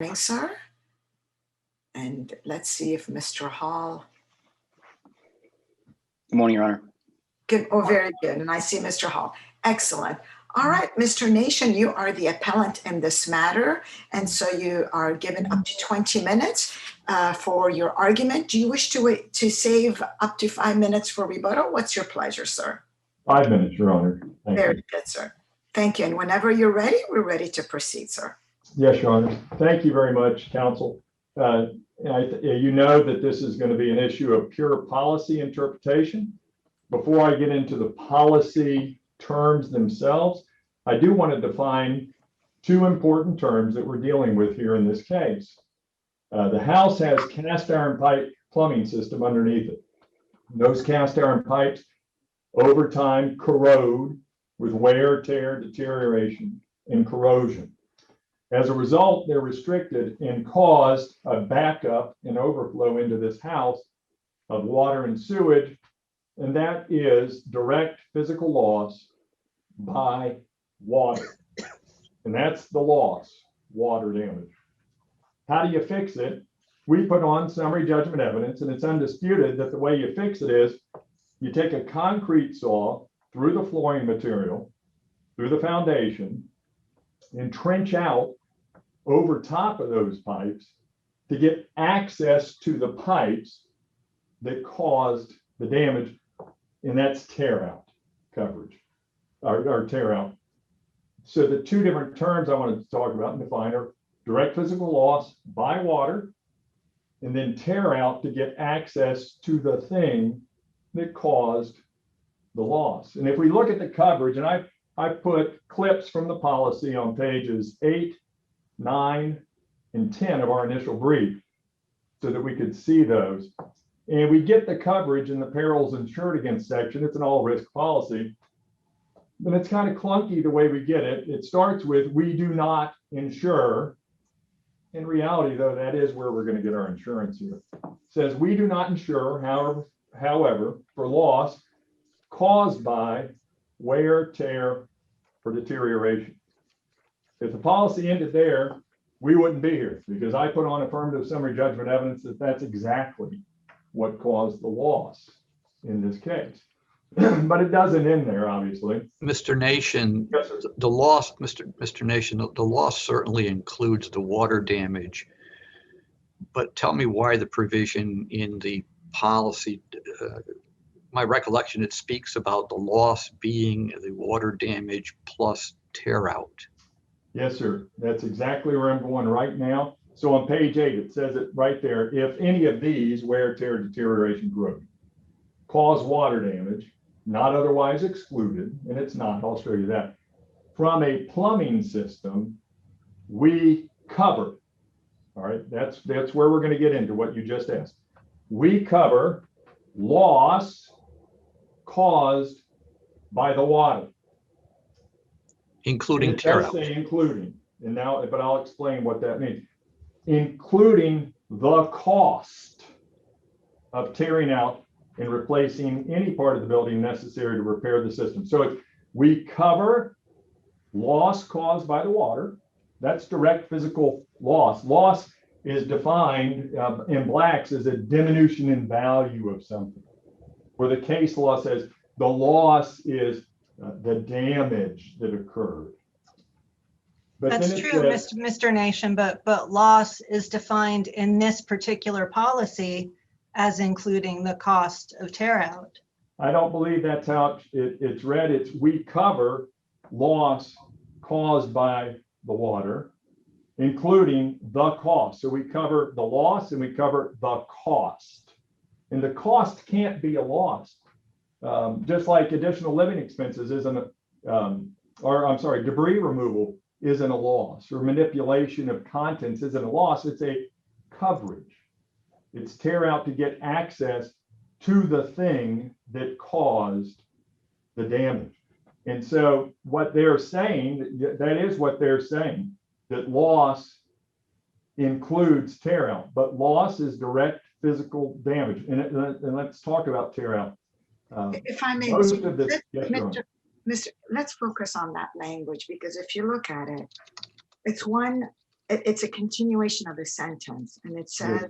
Morning, sir. And let's see if Mr. Hall. Good morning, Your Honor. Good. Oh, very good. And I see Mr. Hall. Excellent. All right, Mr. Nation, you are the appellant in this matter. And so you are given up to 20 minutes for your argument. Do you wish to save up to 5 minutes for rebuttal? What's your pleasure, sir? 5 minutes, Your Honor. Thank Very you. good, sir. Thank you. And whenever you're ready, we're ready to proceed, sir. Yes, Your Honor. Thank you very much, counsel. You know that this is going to be an issue of pure policy interpretation. Before I get into the policy terms themselves, I do want to define two important terms that we're dealing with here in this case. The house has cast iron pipe plumbing system underneath it. Those cast iron pipes over time corrode with wear, tear, deterioration, and corrosion. As a result, they're restricted and caused a backup and overflow into this house of water and sewage, and that is direct physical loss by water. And that's the loss, water damage. How do you fix it? We put on summary judgment evidence, and it's undisputed that the way you fix it is you take a concrete saw through the flooring material, through the foundation, and trench out over top of those pipes to get access to the pipes that caused the damage, and that's tear out coverage, or tear out. So the two different terms I wanted to talk about and define are direct physical loss by water, and then tear out to get access to the thing that caused the loss. And if we look at the coverage, and I put clips from the policy on pages 8, 9, and 10 of our initial brief so that we could see those. And we get the coverage in the Perils Insured Against section. It's an all-risk policy, but it's kind of clunky the way we get it. It starts with, we do not insure. In reality, though, that is where we're going to get our insurance here. It says, we do not insure, however, for loss caused by wear, tear, or deterioration. If the policy ended there, we wouldn't be here, because I put on affirmative summary judgment evidence that that's exactly what caused the loss in this case. But it doesn't end there, obviously. Mr. Nation, Yes, sir. the loss, Mr. Nation, the loss certainly includes the water damage. But tell me why the provision in the policy, my recollection, it speaks about the loss being the water damage plus tear out. Yes, sir. That's exactly where I'm going right now. So on page 8, it says it right there. If any of these, wear, tear, deterioration, corrosion, cause water damage, not otherwise excluded, and it's not, I'll show you that, from a plumbing system, we cover. All right, that's where we're going to get into what you just asked. We cover loss caused by the water. Including It tear does out. say including, and now, but I'll explain what that means. Including the cost of tearing out and replacing any part of the building necessary to repair the system. So we cover loss caused by the water. That's direct physical loss. Loss is defined in blacks as a diminution in value of something, where the case law says the loss is the damage that occurred. But That's true, Mr. Nation, but loss is defined in this particular policy as including the cost of tear out. I don't believe that's how it's read. It's we cover loss caused by the water, including the cost. So we cover the loss and we cover the cost. And the cost can't be a loss. Just like additional living expenses isn't, debris removal isn't a loss, or manipulation of contents isn't a loss. It's a coverage. It's tear out to get access to the thing that caused the damage. And so what they're saying, that is what they're saying, that loss includes tear out, but loss is direct physical damage. And let's talk about tear out. If I may, Most of this, yes, Mr. Let's focus on that language, because if you look at it, it's one it's a continuation of the sentence, and it says,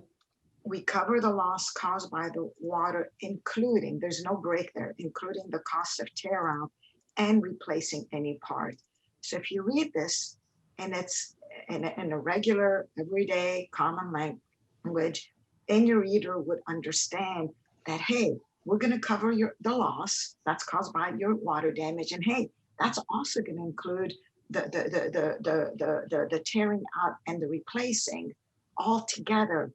we cover the loss caused by the water, including, there's no break there, including the cost of tear out and replacing any part. So if you read this, and it's in a regular, everyday, common language, then your reader would understand that, hey, we're going to cover the loss that's caused by your water damage, and hey, that's also going to include the tearing out and the replacing all together.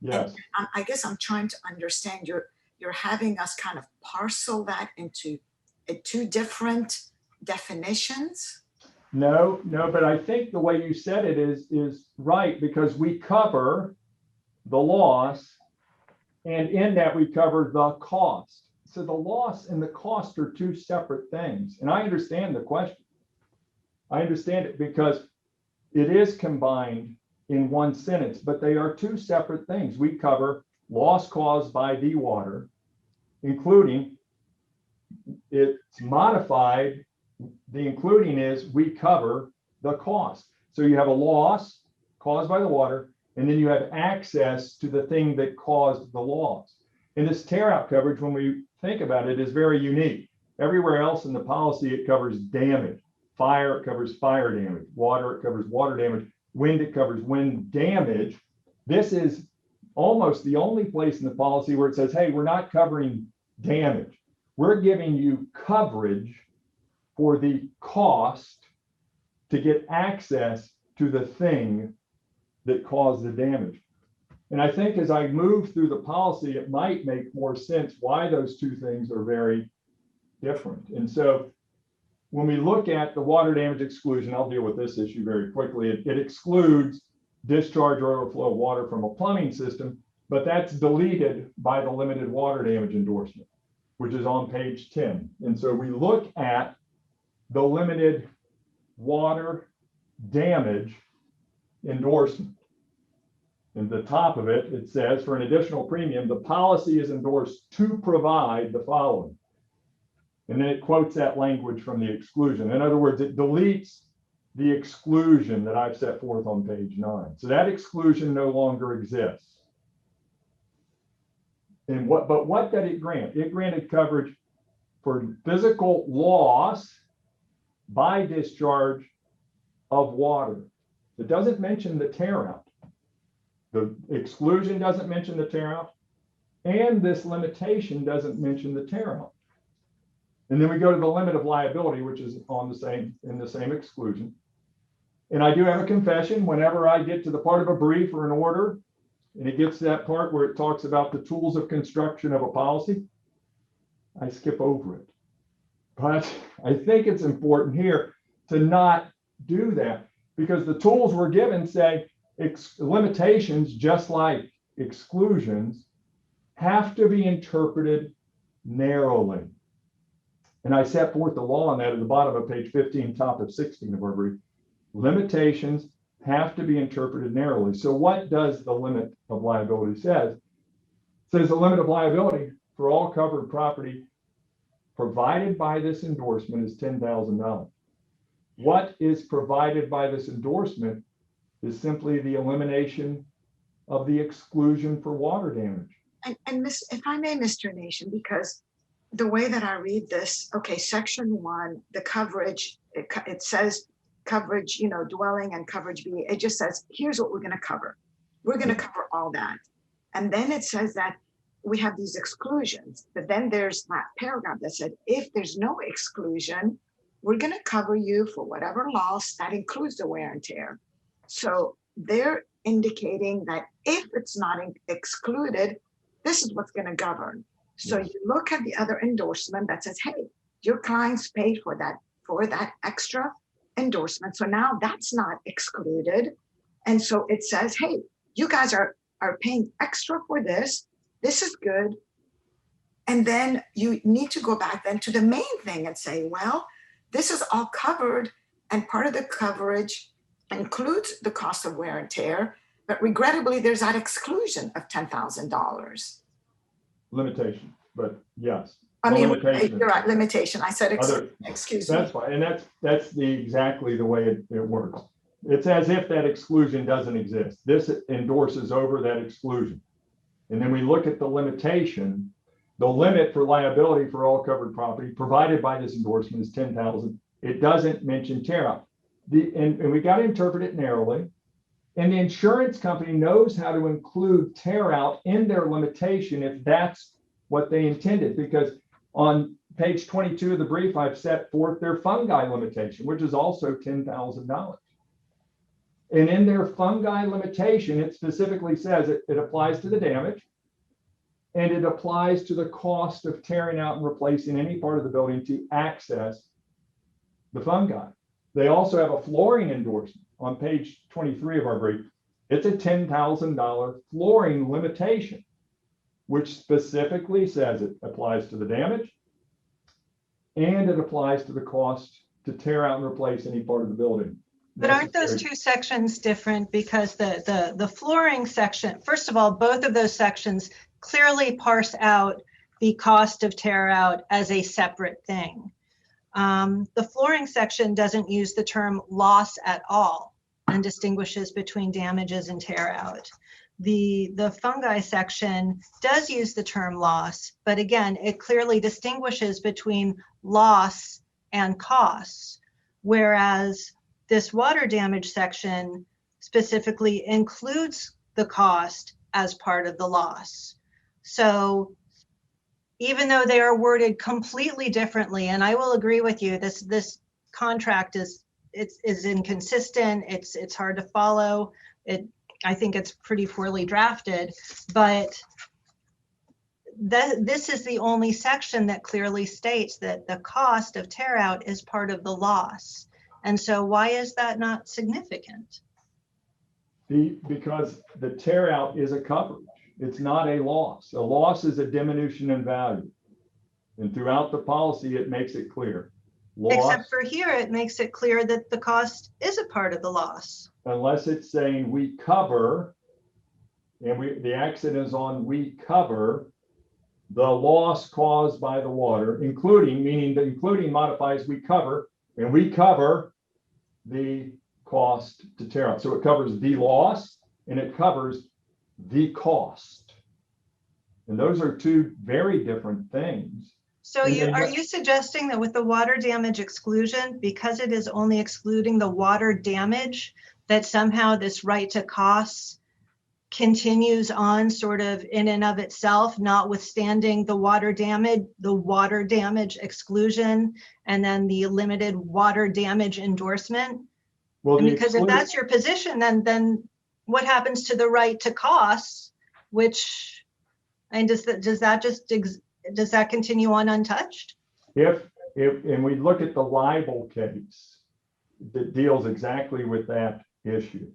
Yes. And I guess I'm trying to understand, you're having us kind of parcel that into two different definitions. No, but I think the way you said it is right, because we cover the loss, and in that we cover the cost. So the loss and the cost are two separate things. And I understand the question. I understand it because it is combined in one sentence, but they are two separate things. We cover loss caused by the water, including, it's modified. The including is we cover the cost. So you have a loss caused by the water, and then you have access to the thing that caused the loss. And this tear out coverage, when we think about it, is very unique. Everywhere else in the policy, it covers damage. Fire, it covers fire damage. Water, it covers water damage. Wind, it covers wind damage. This is almost the only place in the policy where it says, hey, we're not covering damage. We're giving you coverage for the cost to get access to the thing that caused the damage. And I think as I move through the policy, it might make more sense why those two things are very different. And so when we look at the water damage exclusion, I'll deal with this issue very quickly. It excludes discharge or overflow of water from a plumbing system, but that's deleted by the limited water damage endorsement, which is on page 10. And so we look at the limited water damage endorsement. In the top of it, it says, for an additional premium, the policy is endorsed to provide the following. And then it quotes that language from the exclusion. In other words, it deletes the exclusion that I've set forth on page 9. So that exclusion no longer exists. And what did it grant? It granted coverage for physical loss by discharge of water. It doesn't mention the tear out. The exclusion doesn't mention the tear out, and this limitation doesn't mention the tear out. And then we go to the limit of liability, which is on in the same exclusion. And I do have a confession. Whenever I get to the part of a brief or an order, and it gets to that part where it talks about the tools of construction of a policy, I skip over it. But I think it's important here to not do that, because the tools we're given say limitations, just like exclusions, have to be interpreted narrowly. And I set forth the law on that at the bottom of page 15, top of 16 of our brief. Limitations have to be interpreted narrowly. So what does the limit of liability says? It says the limit of liability for all covered property provided by this endorsement is $10,000. What is provided by this endorsement is simply the elimination of the exclusion for water damage. And if I may, Mr. Nation, because the way that I read this, okay, section 1, the coverage, it says coverage, dwelling and coverage B, it just says, here's what we're going to cover. We're going to cover all that. And then it says that we have these exclusions, but then there's that paragraph that said, if there's no exclusion, we're going to cover you for whatever loss that includes the wear and tear. So they're indicating that if it's not excluded, this is what's going to govern. So you look at the other endorsement that says, hey, your clients paid for that extra endorsement. So now that's not excluded. And so it says, hey, you guys are paying extra for this. This is good. And then you need to go back then to the main thing and say, well, this is all covered, and part of the coverage includes the cost of wear and tear, but regrettably, there's that exclusion of $10,000. Limitation, but yes. I mean, you're right, limitation. I said excuse me. That's fine, and that's exactly the way it works. It's as if that exclusion doesn't exist. This endorses over that exclusion. And then we look at the limitation. The limit for liability for all covered property provided by this endorsement is 10,000. It doesn't mention tear out. And we got to interpret it narrowly. And the insurance company knows how to include tear out in their limitation if that's what they intended. Because on page 22 of the brief, I've set forth their fungi limitation, which is also $10,000. And in their fungi limitation, it specifically says it applies to the damage, and it applies to the cost of tearing out and replacing any part of the building to access the fungi. They also have a flooring endorsement on page 23 of our brief. It's a $10,000 flooring limitation, which specifically says it applies to the damage and it applies to the cost to tear out and replace any part of the building. But aren't those two sections different? Because the flooring section, first of all, both of those sections clearly parse out the cost of tear out as a separate thing. The flooring section doesn't use the term loss at all and distinguishes between damages and tear out. The fungi section does use the term loss, but again, it clearly distinguishes between loss and costs, whereas this water damage section specifically includes the cost as part of the loss. So even though they are worded completely differently, and I will agree with you, this contract is inconsistent. It's hard to follow. I think it's pretty poorly drafted, but this is the only section that clearly states that the cost of tear out is part of the loss. And so why is that not significant? Because the tear out is a coverage. It's not a loss. A loss is a diminution in value. And throughout the policy, it makes it clear. Loss, except for here, it makes it clear that the cost is a part of the loss. Unless it's saying we cover, and the accent is on we cover the loss caused by the water, including, meaning that including modifies we cover, and we cover the cost to tear out. So it covers the loss and it covers the cost. And those are two very different things. So are you suggesting that with the water damage exclusion, because it is only excluding the water damage, that somehow this right to costs continues on sort of in and of itself, notwithstanding the water damage exclusion, and then the limited water damage endorsement? Well, because if that's your position, then what happens to the right to costs, which, and does that continue on untouched? And we look at the libel case that deals exactly with that issue,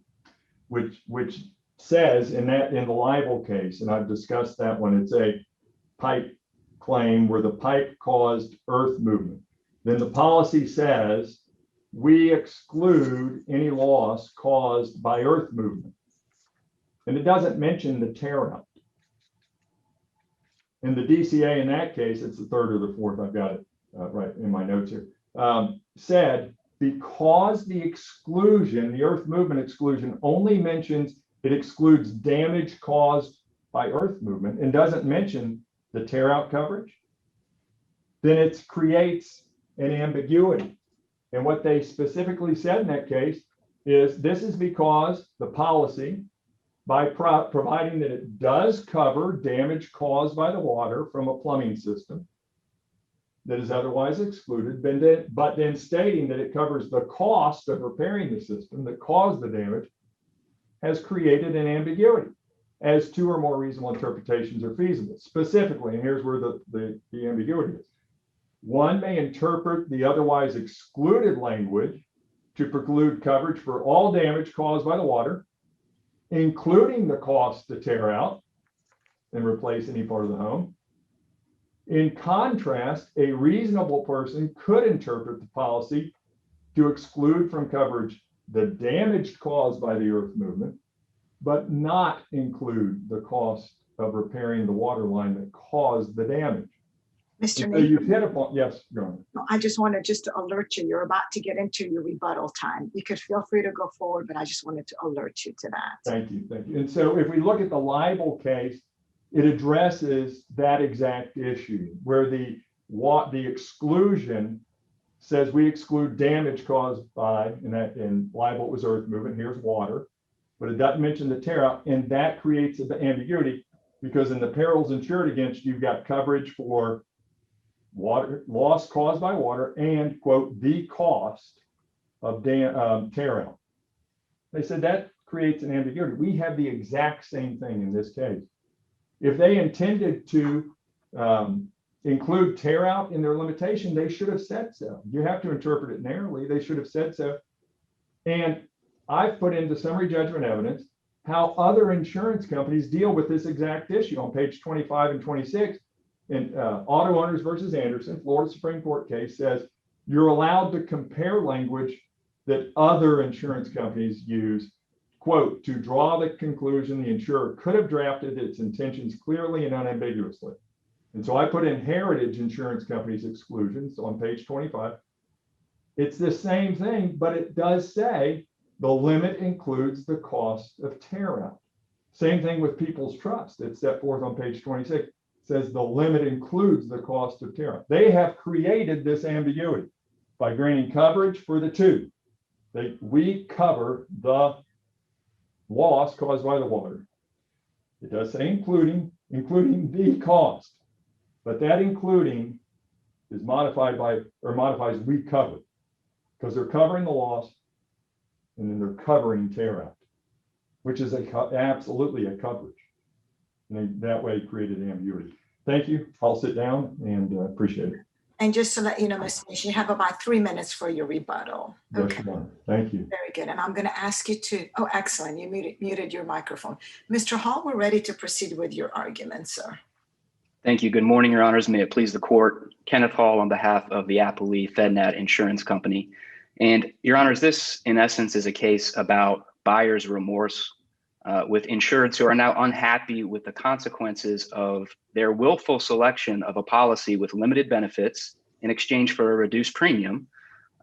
which says in the libel case, and I've discussed that one, it's a pipe claim where the pipe caused earth movement. Then the policy says we exclude any loss caused by earth movement. And it doesn't mention the tear out. In the DCA in that case, it's the third or the fourth, I've got it right in my notes here, said because the exclusion, the earth movement exclusion only mentions it excludes damage caused by earth movement and doesn't mention the tear out coverage, then it creates an ambiguity. And what they specifically said in that case is this is because the policy, by providing that it does cover damage caused by the water from a plumbing system that is otherwise excluded, but then stating that it covers the cost of repairing the system that caused the damage, has created an ambiguity as two or more reasonable interpretations are feasible. Specifically, and here's where the ambiguity is. One may interpret the otherwise excluded language to preclude coverage for all damage caused by the water, including the cost to tear out and replace any part of the home. In contrast, a reasonable person could interpret the policy to exclude from coverage the damage caused by the earth movement, but not include the cost of repairing the water line that caused the damage. Mr. So Nation, you've hit upon, yes, go on. I just wanted just to alert you, you're about to get into your rebuttal time. You could feel free to go forward, but I just wanted to alert you to that. Thank you, thank you. And so if we look at the libel case, it addresses that exact issue where the exclusion says we exclude damage caused by, and that in libel was earth movement, here's water, but it doesn't mention the tear out, and that creates the ambiguity because in the perils insured against, you've got coverage for water loss caused by water and quote the cost of tear out. They said that creates an ambiguity. We have the exact same thing in this case. If they intended to include tear out in their limitation, they should have said so. You have to interpret it narrowly. They should have said so. And I've put into summary judgment evidence how other insurance companies deal with this exact issue on page 25 and 26. In Auto Owners versus Anderson, Florida Supreme Court case says you're allowed to compare language that other insurance companies use, quote, to draw the conclusion the insurer could have drafted its intentions clearly and unambiguously. And so I put in Heritage Insurance Company's exclusions on page 25. It's the same thing, but it does say the limit includes the cost of tear out. Same thing with People's Trust. It's set forth on page 26. It says the limit includes the cost of tear out. They have created this ambiguity by granting coverage for the two. We cover the loss caused by the water. It does say including the cost, but that including is modified by, or modifies we cover, because they're covering the loss and then they're covering tear out, which is absolutely a coverage. And that way it created ambiguity. Thank you. I'll sit down and appreciate it. And just to let you know, Ms. Nation, you have about 3 minutes for your rebuttal. Yes, Your Honor. Thank you. Very good. And I'm going to ask you to, oh, excellent. You muted your microphone. Mr. Hall, we're ready to proceed with your argument, sir. Thank you. Good morning, Your Honors. May it please the court. Kenneth Hall on behalf of the Applee FedNat Insurance Company. And Your Honors, this in essence is a case about buyer's remorse with insureds who are now unhappy with the consequences of their willful selection of a policy with limited benefits in exchange for a reduced premium.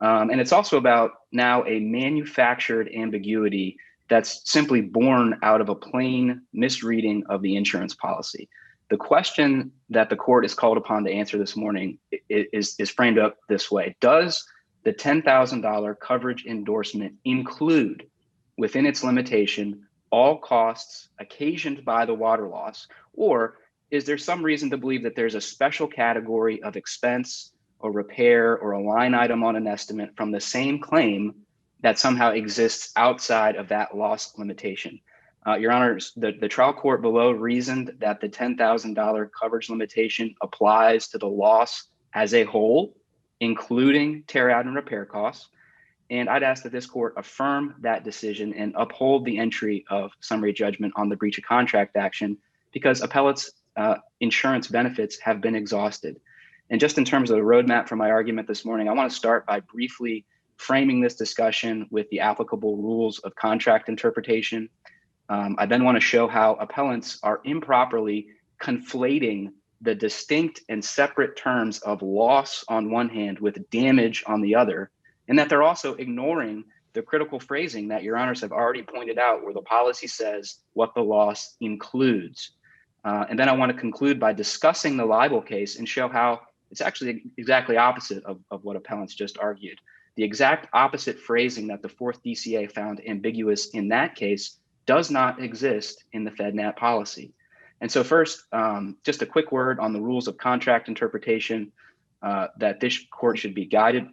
And it's also about now a manufactured ambiguity that's simply born out of a plain misreading of the insurance policy. The question that the court is called upon to answer this morning is framed up this way. Does the $10,000 coverage endorsement include within its limitation all costs occasioned by the water loss, or is there some reason to believe that there's a special category of expense or repair or a line item on an estimate from the same claim that somehow exists outside of that loss limitation? Your Honors, the trial court below reasoned that the $10,000 coverage limitation applies to the loss as a whole, including tear out and repair costs. And I'd ask that this court affirm that decision and uphold the entry of summary judgment on the breach of contract action because appellate's insurance benefits have been exhausted. And just in terms of the roadmap for my argument this morning, I want to start by briefly framing this discussion with the applicable rules of contract interpretation. I then want to show how appellants are improperly conflating the distinct and separate terms of loss on one hand with damage on the other, and that they're also ignoring the critical phrasing that Your Honors have already pointed out, where the policy says what the loss includes. And then I want to conclude by discussing the libel case and show how it's actually exactly opposite of what appellants just argued. The exact opposite phrasing that the 4th DCA found ambiguous in that case does not exist in the FedNat policy. And so first, just a quick word on the rules of contract interpretation that this court should be guided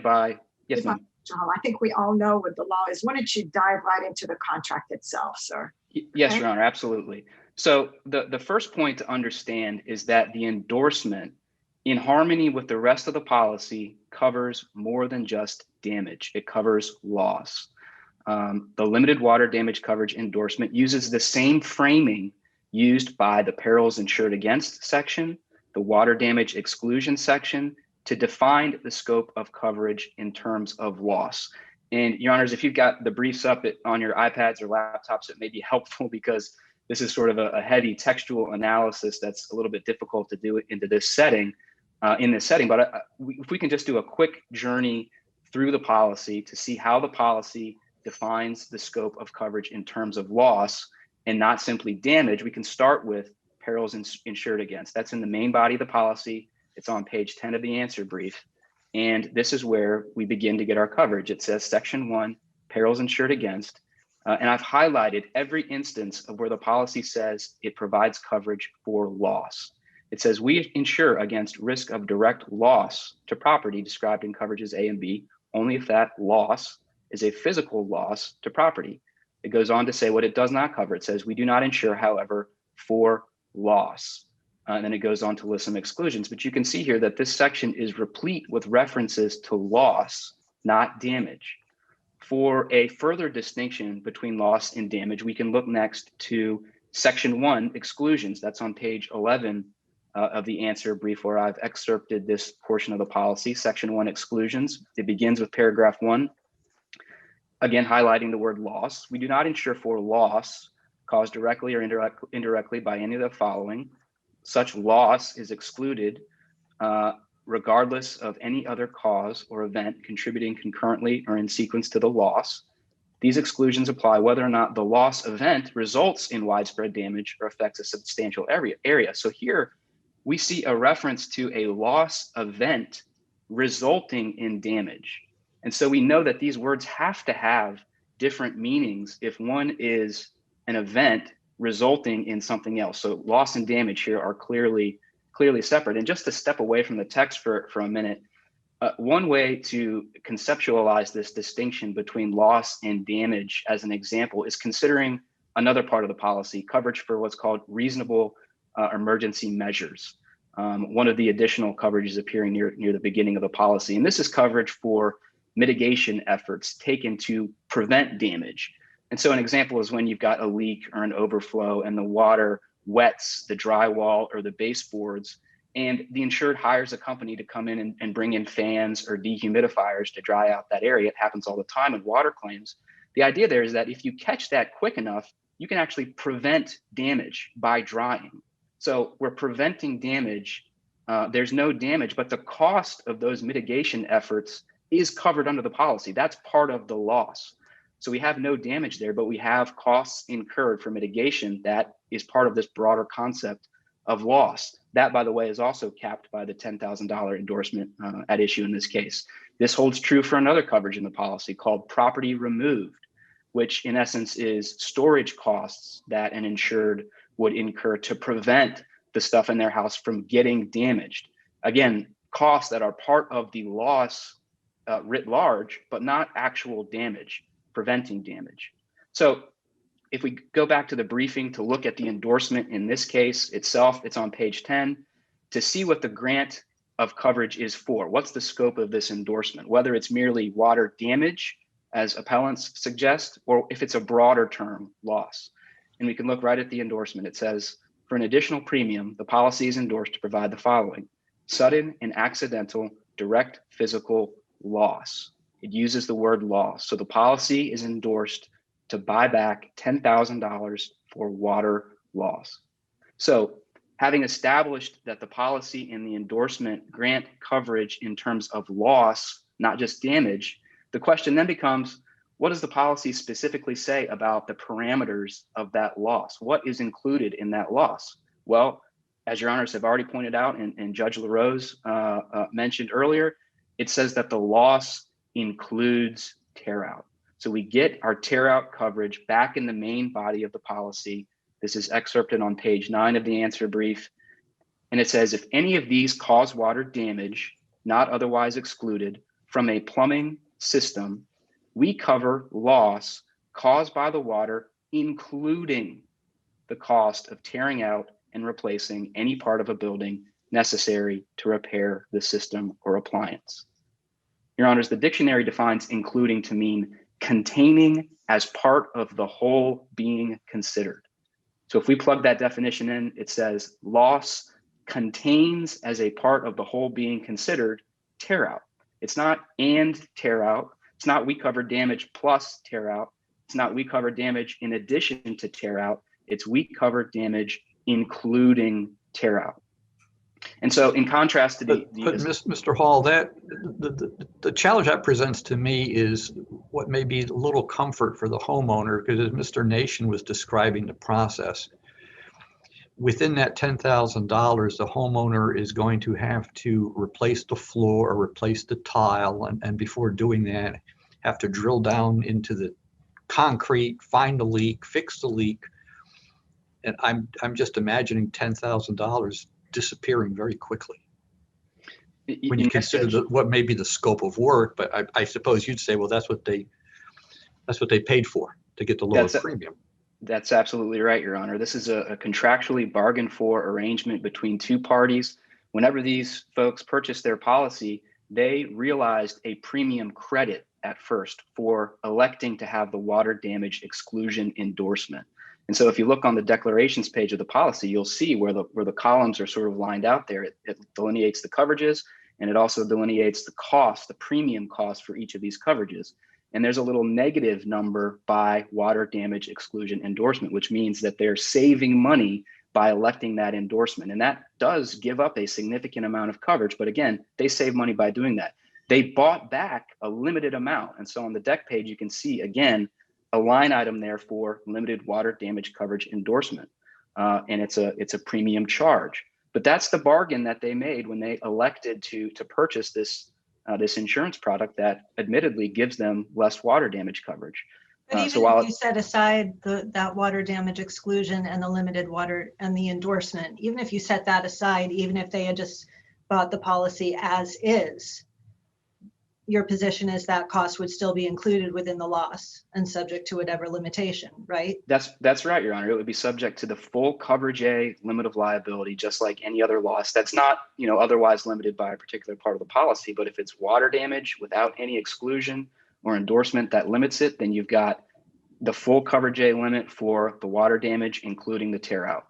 by. Yes, ma'am. I think we all know what the law is. Why don't you dive right into the contract itself, sir? Yes, Okay. Your Honor, absolutely. So the first point to understand is that the endorsement, in harmony with the rest of the policy, covers more than just damage. It covers loss. The limited water damage coverage endorsement uses the same framing used by the Perils Insured Against section, the water damage exclusion section, to define the scope of coverage in terms of loss. And Your Honors, if you've got the briefs up on your iPads or laptops, it may be helpful because this is sort of a heavy textual analysis that's a little bit difficult to do into this setting, but if we can just do a quick journey through the policy to see how the policy defines the scope of coverage in terms of loss and not simply damage, we can start with perils insured against. That's in the main body of the policy. It's on page 10 of the answer brief. And this is where we begin to get our coverage. It says section 1, perils insured against. And I've highlighted every instance of where the policy says it provides coverage for loss. It says we insure against risk of direct loss to property described in coverages A and B, only if that loss is a physical loss to property. It goes on to say what it does not cover. It says we do not insure, however, for loss. And then it goes on to list some exclusions. But you can see here that this section is replete with references to loss, not damage. For a further distinction between loss and damage, we can look next to section 1, exclusions. That's on page 11 of the answer brief, where I've excerpted this portion of the policy, section 1, exclusions. It begins with paragraph 1, again highlighting the word loss. We do not insure for loss caused directly or indirectly by any of the following. Such loss is excluded regardless of any other cause or event contributing concurrently or in sequence to the loss. These exclusions apply whether or not the loss event results in widespread damage or affects a substantial area. So here we see a reference to a loss event resulting in damage. And so we know that these words have to have different meanings if one is an event resulting in something else. So loss and damage here are clearly separate. And just to step away from the text for a minute, one way to conceptualize this distinction between loss and damage as an example is considering another part of the policy, coverage for what's called reasonable emergency measures. One of the additional coverages appearing near the beginning of the policy. And this is coverage for mitigation efforts taken to prevent damage. And so an example is when you've got a leak or an overflow and the water wets the drywall or the baseboards, and the insured hires a company to come in and bring in fans or dehumidifiers to dry out that area. It happens all the time in water claims. The idea there is that if you catch that quick enough, you can actually prevent damage by drying. So we're preventing damage. There's no damage, but the cost of those mitigation efforts is covered under the policy. That's part of the loss. So we have no damage there, but we have costs incurred for mitigation that is part of this broader concept of loss. That, by the way, is also capped by the $10,000 endorsement at issue in this case. This holds true for another coverage in the policy called property removed, which in essence is storage costs that an insured would incur to prevent the stuff in their house from getting damaged. Again, costs that are part of the loss writ large, but not actual damage, preventing damage. So if we go back to the briefing to look at the endorsement in this case itself, it's on page 10, to see what the grant of coverage is for. What's the scope of this endorsement? Whether it's merely water damage, as appellants suggest, or if it's a broader term, loss. And we can look right at the endorsement. It says, for an additional premium, the policy is endorsed to provide the following: sudden and accidental direct physical loss. It uses the word loss. So the policy is endorsed to buy back $10,000 for water loss. So having established that the policy and the endorsement grant coverage in terms of loss, not just damage, the question then becomes, what does the policy specifically say about the parameters of that loss? What is included in that loss? Well, as your honors have already pointed out and Judge LaRose mentioned earlier, it says that the loss includes tear out. So we get our tear out coverage back in the main body of the policy. This is excerpted on page 9 of the answer brief. And it says, if any of these cause water damage, not otherwise excluded, from a plumbing system, we cover loss caused by the water, including the cost of tearing out and replacing any part of a building necessary to repair the system or appliance. Your honors, the dictionary defines including to mean containing as part of the whole being considered. So if we plug that definition in, it says loss contains as a part of the whole being considered tear out. It's not and tear out. It's not we cover damage plus tear out. It's not we cover damage in addition to tear out. It's we cover damage including tear out. And so in contrast to But Mr. Hall, that the challenge that presents to me is what may be a little comfort for the homeowner, because as Mr. Nation was describing the process, within that $10,000, the homeowner is going to have to replace the floor or replace the tile, and before doing that, have to drill down into the concrete, find the leak, fix the leak. And I'm just imagining $10,000 disappearing very quickly when you consider what may be the scope of work. But I suppose you'd say, well, that's what they paid for, to get the lower premium. That's absolutely right, Your Honor. This is a contractually bargained for arrangement between two parties. Whenever these folks purchased their policy, they realized a premium credit at first for electing to have the water damage exclusion endorsement. And so if you look on the declarations page of the policy, you'll see where the columns are sort of lined out there. It delineates the coverages, and it also delineates the cost, the premium cost for each of these coverages. And there's a little negative number by water damage exclusion endorsement, which means that they're saving money by electing that endorsement. And that does give up a significant amount of coverage. But again, they save money by doing that. They bought back a limited amount. And so on the deck page, you can see, again, a line item there for limited water damage coverage endorsement. And it's a premium charge. But that's the bargain that they made when they elected to purchase this insurance product that admittedly gives them less water damage coverage. But even so if you set aside that water damage exclusion and the limited water and the endorsement, even if you set that aside, even if they had just bought the policy as is, your position is that cost would still be included within the loss and subject to whatever limitation, right? That's right, Your Honor. It would be subject to the full coverage A limit of liability, just like any other loss that's not, otherwise limited by a particular part of the policy. But if it's water damage without any exclusion or endorsement that limits it, then you've got the full coverage A limit for the water damage, including the tear out.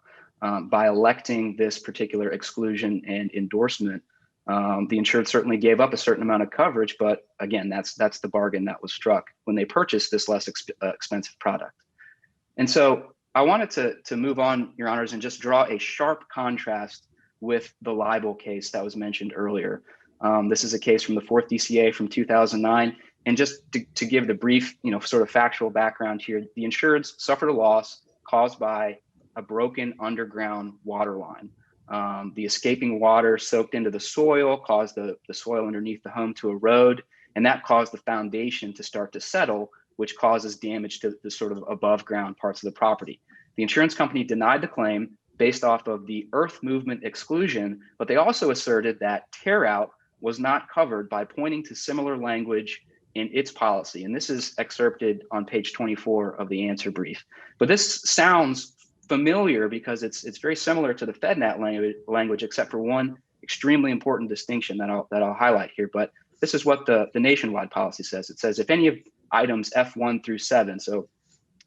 By electing this particular exclusion and endorsement, the insured certainly gave up a certain amount of coverage, but again, that's the bargain that was struck when they purchased this less expensive product. And so I wanted to move on, Your Honors, and just draw a sharp contrast with the libel case that was mentioned earlier. This is a case from the 4th DCA from 2009. And just to give the brief, sort of factual background here, the insureds suffered a loss caused by a broken underground water line. The escaping water soaked into the soil, caused the soil underneath the home to erode, and that caused the foundation to start to settle, which causes damage to the sort of above ground parts of the property. The insurance company denied the claim based off of the earth movement exclusion, but they also asserted that tear out was not covered by pointing to similar language in its policy. And this is excerpted on page 24 of the answer brief. But this sounds familiar because it's very similar to the FedNat language, except for one extremely important distinction that I'll highlight here. But this is what the nationwide policy says. It says if any of items F1 through 7, so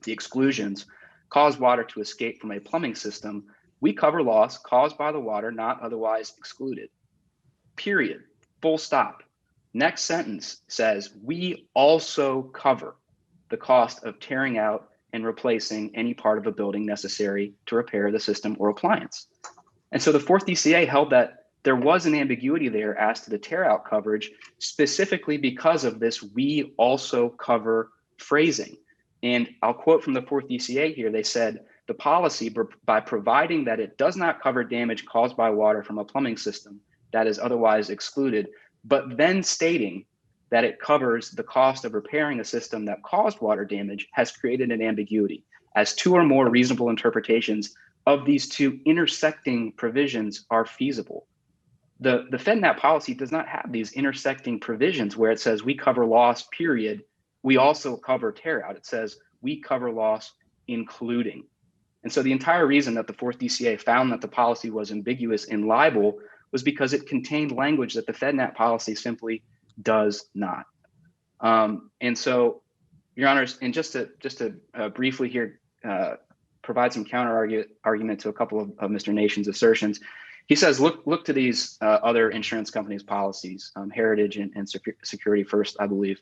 the exclusions, cause water to escape from a plumbing system, we cover loss caused by the water not otherwise excluded. Period. Full stop. Next sentence says we also cover the cost of tearing out and replacing any part of a building necessary to repair the system or appliance. And so the 4th DCA held that there was an ambiguity there as to the tear out coverage, specifically because of this we also cover phrasing. And I'll quote from the 4th DCA here. They said the policy, by providing that it does not cover damage caused by water from a plumbing system that is otherwise excluded, but then stating that it covers the cost of repairing a system that caused water damage, has created an ambiguity, as two or more reasonable interpretations of these two intersecting provisions are feasible. The FedNat policy does not have these intersecting provisions where it says we cover loss, period. We also cover tear out. It says we cover loss, including. And so the entire reason that the 4th DCA found that the policy was ambiguous in libel was because it contained language that the FedNat policy simply does not. And so, Your Honors, and just to briefly here provide some counter argument to a couple of Mr. Nation's assertions, he says, look to these other insurance companies' policies, Heritage and Security First, I believe.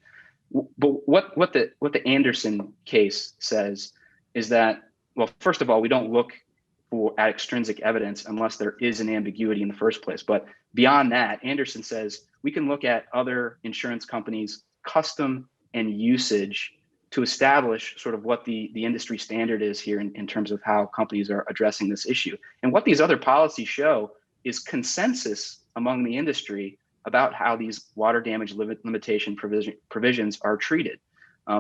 But what the Anderson case says is that well, first of all, we don't look at extrinsic evidence unless there is an ambiguity in the first place. But beyond that, Anderson says we can look at other insurance companies' custom and usage to establish sort of what the industry standard is here in terms of how companies are addressing this issue. And what these other policies show is consensus among the industry about how these water damage limitation provisions are treated.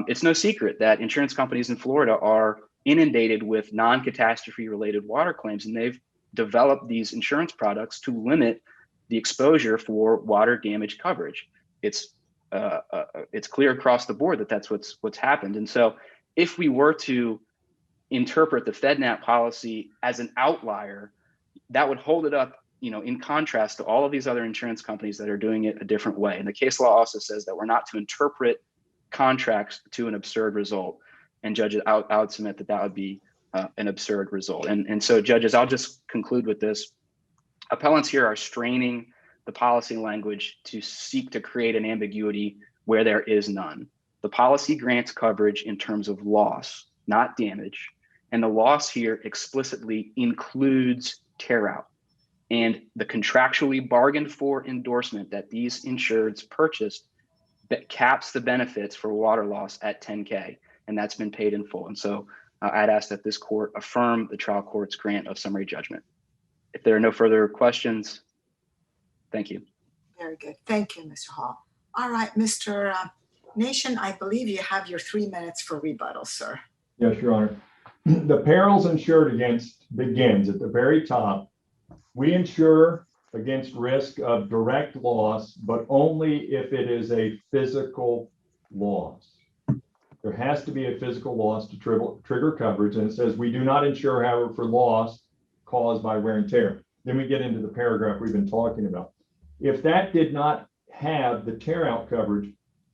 It's no secret that insurance companies in Florida are inundated with non-catastrophe related water claims, and they've developed these insurance products to limit the exposure for water damage coverage. It's clear across the board that that's what's happened. And so if we were to interpret the FedNat policy as an outlier, that would hold it up, in contrast to all of these other insurance companies that are doing it a different way. And the case law also says that we're not to interpret contracts to an absurd result. And judges, I would submit that would be an absurd result. And so judges, I'll just conclude with this. Appellants here are straining the policy language to seek to create an ambiguity where there is none. The policy grants coverage in terms of loss, not damage. And the loss here explicitly includes tear out. And the contractually bargained for endorsement that these insureds purchased that caps the benefits for water loss at 10K, and that's been paid in full. And so I'd ask that this court affirm the trial court's grant of summary judgment. If there are no further questions, thank you. Very good. Thank you, Mr. Hall. All right, Mr. Nation, I believe you have your 3 minutes for rebuttal, sir. Yes, Your Honor. The perils insured against begins at the very top. We insure against risk of direct loss, but only if it is a physical loss. There has to be a physical loss to trigger coverage. And it says we do not insure, however, for loss caused by wear and tear. Then we get into the paragraph we've been talking about. If that did not have the tear out coverage,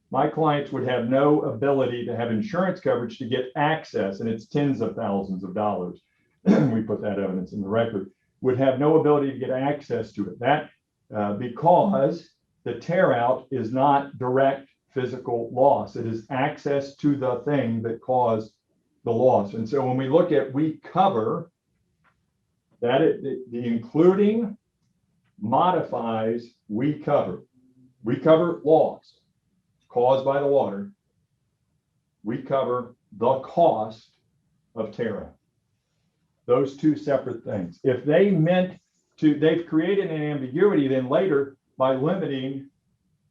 my clients would have no ability to have insurance coverage to get access, and it's tens of thousands of dollars. We put that evidence in the record, would have no ability to get access to it. That because the tear out is not direct physical loss. It is access to the thing that caused the loss. And so when we look at we cover, that the including modifies we cover. We cover loss caused by the water. We cover the cost of tear out. Those two separate things. If they meant to, they've created an ambiguity then later by limiting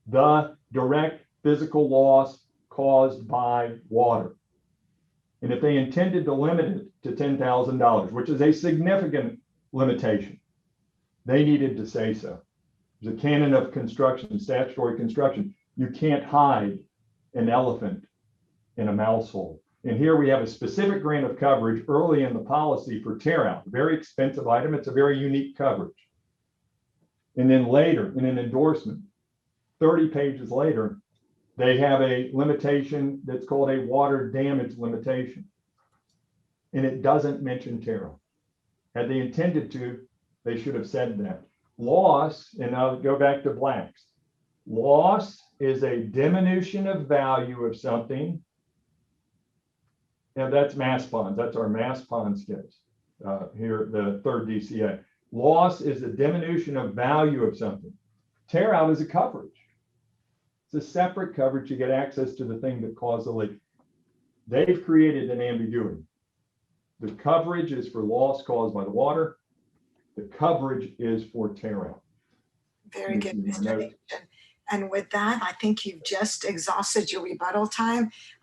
the direct physical loss caused by water. And if they intended to limit it to $10,000, which is a significant limitation, they needed to say so. There's a canon of construction, statutory construction. You can't hide an elephant in a mouse hole. And here we have a specific grant of coverage early in the policy for tear out, a very expensive item. It's a very unique coverage. And then later in an endorsement, 30 pages later, they have a limitation that's called a water damage limitation. And it doesn't mention tear out. Had they intended to, they should have said that. Loss, and I'll go back to Black's. Loss is a diminution of value of something. And that's mass ponds. That's our mass ponds case here, the third DCA. Loss is a diminution of value of something. Tear out is a coverage. It's a separate coverage to get access to the thing that caused the leak. They've created an ambiguity. The coverage is for loss caused by the water. The coverage is for tear out. Very good, Mr. Nation. And with that, I think you've just exhausted your rebuttal time.